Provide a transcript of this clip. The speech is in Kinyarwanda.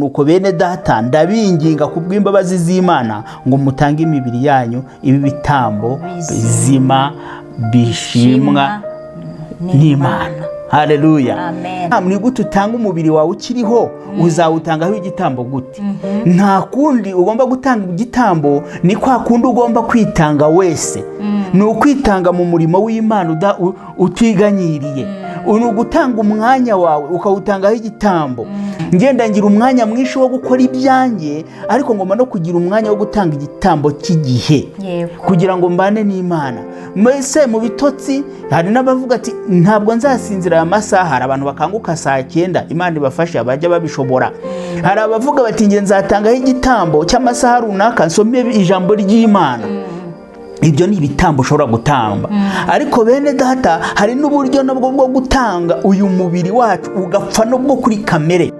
nuko bene data ndabinginga kubw'imbabazi z'Imana ngo mutange imibiri yanyu ibi bitambo bizima bishimwa n'Imana. Haleluya. Amen. Gute utanga umubiri wawe ukiriho uzawutangaho igitambo gute? Nta kundi ugomba gutanga igitambo, ni kwa kundi ugomba kwitanga wese. Ni ukwitanga mu murimo w'Imana utiganyiriye. Ni ugutanga umwanya wawe ukawutangaho igitambo. Ngenda ngira umwanya mwinshi wo gukora ibyanjye, ariko ngomba no kugira umwanya wo gutanga igitambo cy'igihe kugira ngo mbane n'Imana. Mwese mu bitotsi hari n'abavuga ati ntabwo nzasinzira aya masaha. Hari abantu bakanguka saa 9, Imana ibafashe abajya babishobora. Hari abavuga bati nge nzatangaho igitambo cy'amasaha runaka nsome ijambo ry'Imana. Ibyo ni ibitambo ushobora gutamba. Ariko bene data, hari n'uburyo nabwo bwo gutanga uyu mubiri wacu ugapfa no bwo kuri kamere.